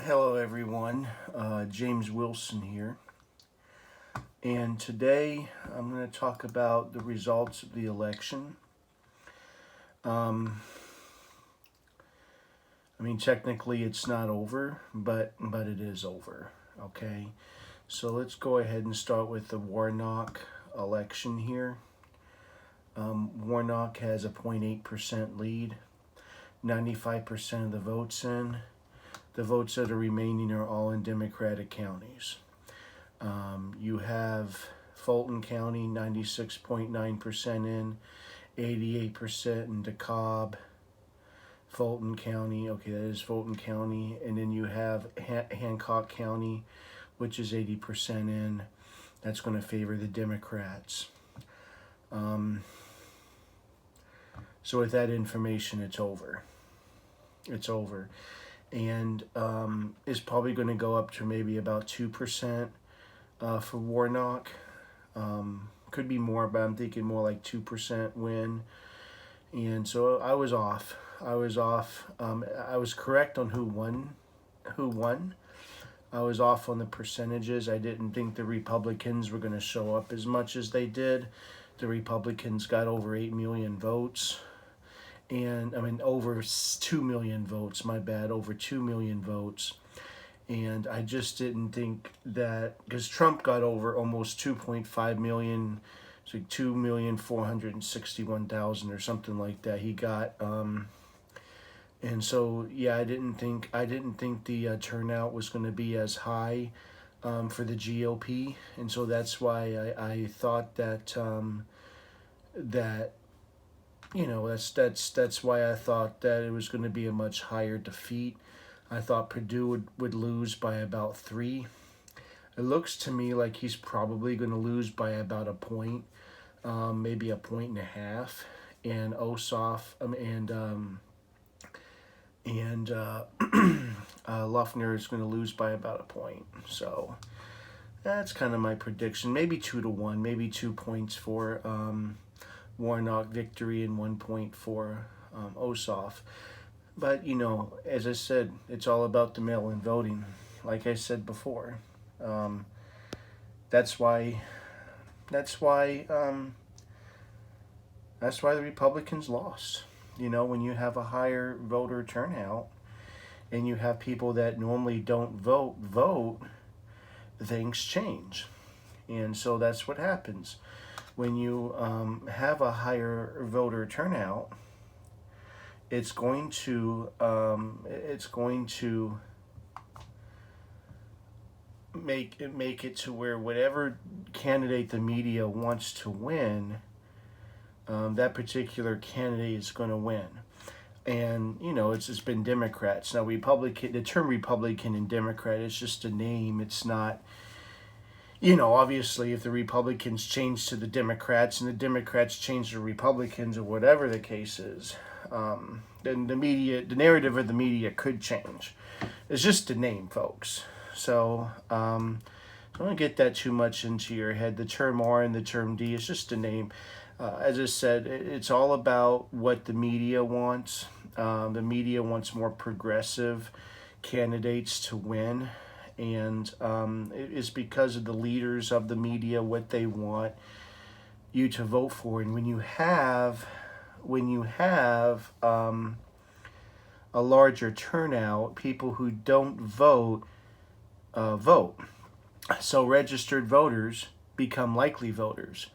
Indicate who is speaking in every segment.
Speaker 1: Hello everyone, James Wilson here, and today I'm going to talk about the results of the election. Um, technically it's not over, but it is over. Okay, so let's go ahead and start with the Warnock election here. Warnock has a 0.8% lead, 95% of the votes in. The votes that are remaining are all in Democratic counties. You have Fulton County, 96.9% in, 88% in DeKalb. Fulton County, okay, that is Fulton County. And then you have Hancock County, which is 80% in. That's going to favor the Democrats. So with that information, it's over. It's over. And is probably going to go up to maybe about 2% for Warnock. Could be more, but I'm thinking more like 2% win. And so I was off. I was correct on who won. I was off on the percentages. I didn't think the Republicans were going to show up as much as they did. The Republicans got over 8 million votes. And over 2 million votes, my bad, over 2 million votes. And I just didn't think that, because Trump got over almost 2.5 million, it's like 2,461,000 or something like that. He got, and so yeah, I didn't think the turnout was going to be as high for the GOP, and so that's why I thought that that's why I thought that it was going to be a much higher defeat. I thought Perdue would lose by about 3. It looks to me like he's probably going to lose by about a point, maybe a point and a half. And Ossoff Luffner is going to lose by about a point. So that's kind of my prediction. Maybe 2-1, maybe 2 points for Warnock victory and 1 point for Ossoff. But as I said, it's all about the mail-in voting. Like I said before, that's why the Republicans lost. When you have a higher voter turnout and you have people that normally don't vote, things change, and so that's what happens when you have a higher voter turnout. It's going to make it to where whatever candidate the media wants to win, that particular candidate is going to win. And it's been Democrats. Now, Republican, the term Republican and Democrat is just a name. It's not. Obviously, if the Republicans change to the Democrats and the Democrats change to Republicans, or whatever the case is, then the narrative of the media could change. It's just a name, folks. So don't get that too much into your head. The term R and the term D is just a name. As I said, it's all about what the media wants. The media wants more progressive candidates to win. And it is because of the leaders of the media, what they want you to vote for. And when you have a larger turnout, people who don't vote vote. So registered voters become likely voters.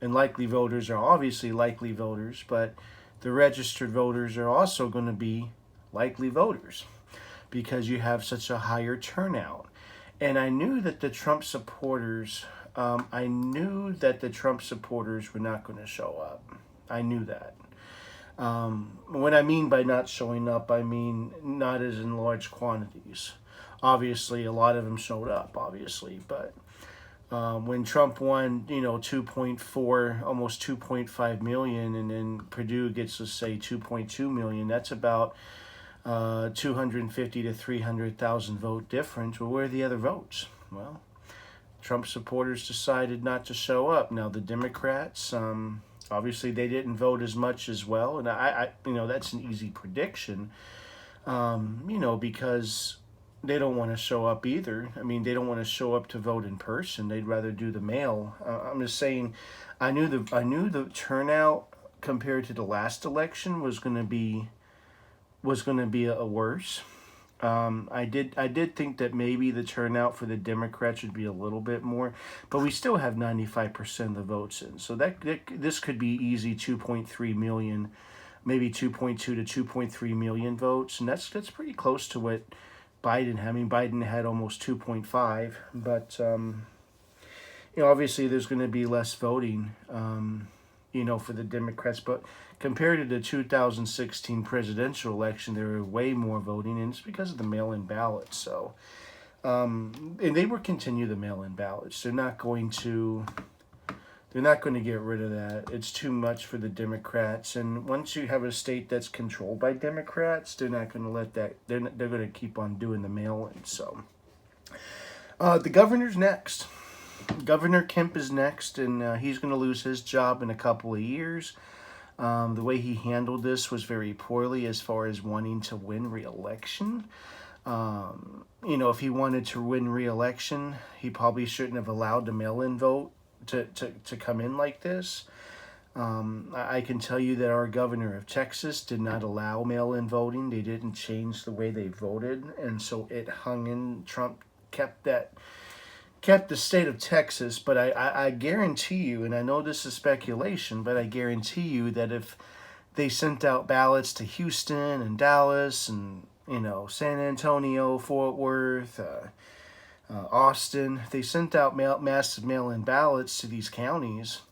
Speaker 1: And likely voters are obviously likely voters, but the registered voters are also going to be likely voters because you have such a higher turnout. And I knew that the Trump supporters, were not going to show up. I knew that. What I mean by not showing up, I mean not as in large quantities. Obviously, a lot of them showed up, obviously, but when Trump won, 2.4, almost 2.5 million, and then Perdue gets, let's say, 2.2 million, that's about 250 to 300,000 vote difference. Well, where are the other votes? Well, Trump supporters decided not to show up. Now, the Democrats, obviously, they didn't vote as much as well, and I that's an easy prediction, because want to show up either. I mean, they don't want to show up to vote in person. They'd rather do the mail. I'm just saying, I knew the turnout compared to the last election was going to be a worse. I did think that maybe the turnout for the Democrats would be a little bit more, but we still have 95% of the votes in. So that this could be easy 2.3 million, maybe 2.2 to 2.3 million votes, and that's pretty close to what Biden had. I mean, Biden had almost 2.5, but obviously there's going to be less voting, for the Democrats. But compared to the 2016 presidential election, there were way more voting, and it's because of the mail-in ballots. So, and they will continue the mail-in ballots. They're not going to. They're not going to get rid of that. It's too much for the Democrats. And once you have a state that's controlled by Democrats, they're not going to let that. They're going to keep on doing the mail-in. So, the governor's next. Governor Kemp is next, and he's going to lose his job in a couple of years. The way he handled this was very poorly as far as wanting to win re-election. If he wanted to win re-election, he probably shouldn't have allowed the mail-in vote to come in like this. I can tell you that our governor of Texas did not allow mail-in voting. They didn't change the way they voted, and so it hung in. Trump kept the state of Texas, but I guarantee you, and I know this is speculation, but I guarantee you that if they sent out ballots to Houston and Dallas and San Antonio, Fort Worth, Austin, if they sent out massive mail-in ballots to these counties,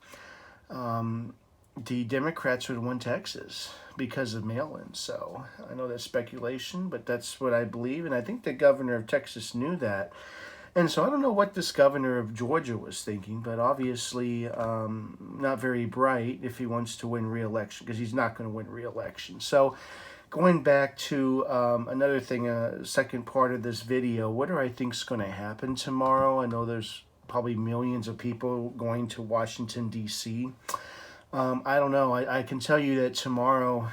Speaker 1: the Democrats would have won Texas because of mail-in. So I know that's speculation, but that's what I believe, and I think the governor of Texas knew that. And so I don't know what this governor of Georgia was thinking, but obviously not very bright if he wants to win re-election, because he's not going to win re-election. So going back to another thing, second part of this video, what do I think is going to happen tomorrow? I know there's probably millions of people going to Washington, D.C. I don't know. I can tell you that tomorrow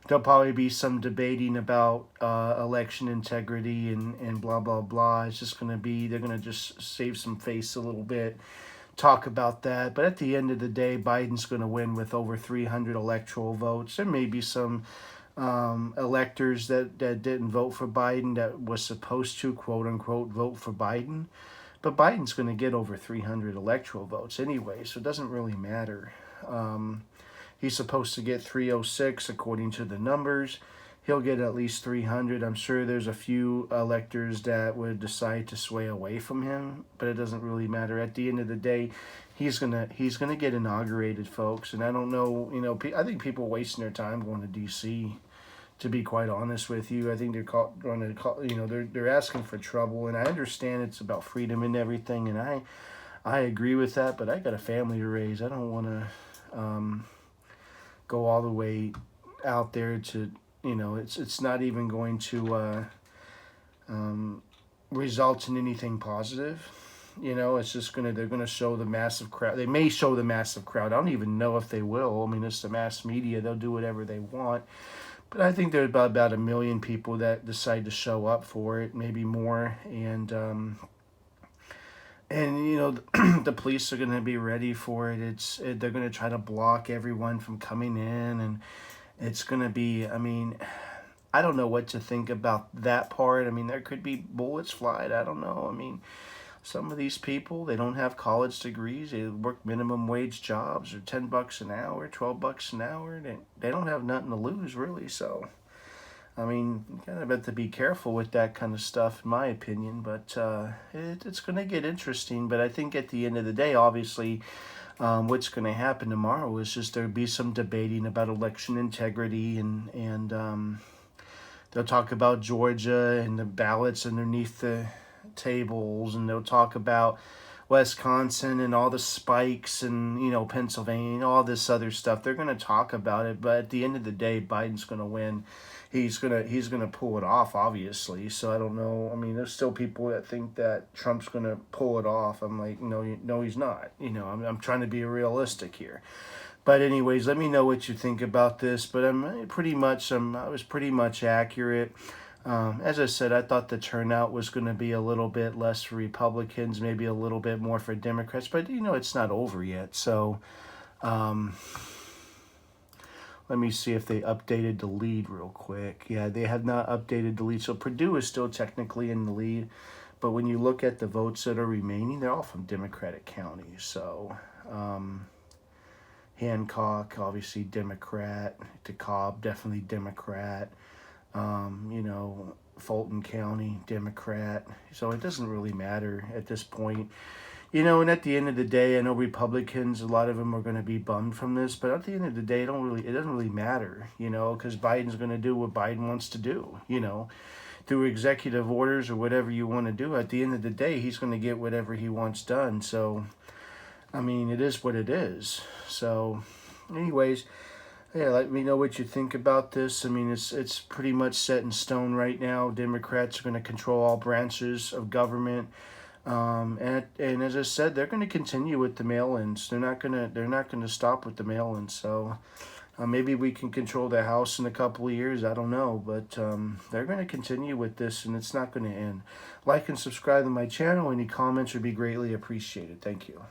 Speaker 1: there'll probably be some debating about election integrity and blah, blah, blah. It's just going to be, they're going to just save some face a little bit, talk about that. But at the end of the day, Biden's going to win with over 300 electoral votes. There may be some electors that didn't vote for Biden that was supposed to, quote unquote, vote for Biden. But Biden's going to get over 300 electoral votes anyway, so it doesn't really matter. He's supposed to get 306 according to the numbers. He'll get at least 300. I'm sure there's a few electors that would decide to sway away from him, but it doesn't really matter. At the end of the day, he's gonna get inaugurated, folks. And I don't know, I think people are wasting their time going to D.C. To be quite honest with you, I think they're asking for trouble, and I understand it's about freedom and everything, and I agree with that. But I got a family to raise. I don't want to go all the way out there to, it's not even going to result in anything positive. It's just they're gonna show the massive crowd. They may show the massive crowd. I don't even know if they will. I mean, it's the mass media. They'll do whatever they want. But I think there's about 1 million people that decide to show up for it, maybe more. And the police are going to be ready for it. They're going to try to block everyone from coming in, and it's going to be, I don't know what to think about that part. There could be bullets flied. I don't know. Some of these people, they don't have college degrees. They work minimum wage jobs or $10 an hour, $12 an hour. They don't have nothing to lose, really. So, you kind of have to be careful with that kind of stuff, in my opinion. But it's going to get interesting. But I think at the end of the day, obviously, what's going to happen tomorrow is just there'll be some debating about election integrity, and they'll talk about Georgia and the ballots underneath the tables, and they'll talk about Wisconsin and all the spikes and Pennsylvania and all this other stuff. They're going to talk about it, but at the end of the day, Biden's going to win. He's gonna pull it off, obviously. So I don't know. There's still people that think that Trump's going to pull it off. I'm like, no, he's not. I'm trying to be realistic here. But anyways, let me know what you think about this. But I was pretty much accurate. As I said, I thought the turnout was going to be a little bit less for Republicans, maybe a little bit more for Democrats, but it's not over yet. So um, let me see if they updated the lead real quick. Yeah, they have not updated the lead. So Purdue is still technically in the lead, but when you look at the votes that are remaining, they're all from Democratic counties. So Hancock, obviously Democrat. DeKalb, definitely Democrat. Fulton County, Democrat. So it doesn't really matter at this point. And at the end of the day, I know Republicans, a lot of them are going to be bummed from this, but at the end of the day, it doesn't really matter, because Biden's going to do what Biden wants to do, through executive orders or whatever you want to do. At the end of the day, he's going to get whatever he wants done. So, I mean, it is what it is. So, anyways, yeah, let me know what you think about this. I mean, it's pretty much set in stone right now. Democrats are going to control all branches of government. And as I said, they're going to continue with the mail-ins. They're not gonna stop with the mail-ins. So maybe we can control the House in a couple of years. I don't know, but they're going to continue with this, and it's not going to end. Like and subscribe to my channel. Any comments would be greatly appreciated. Thank you.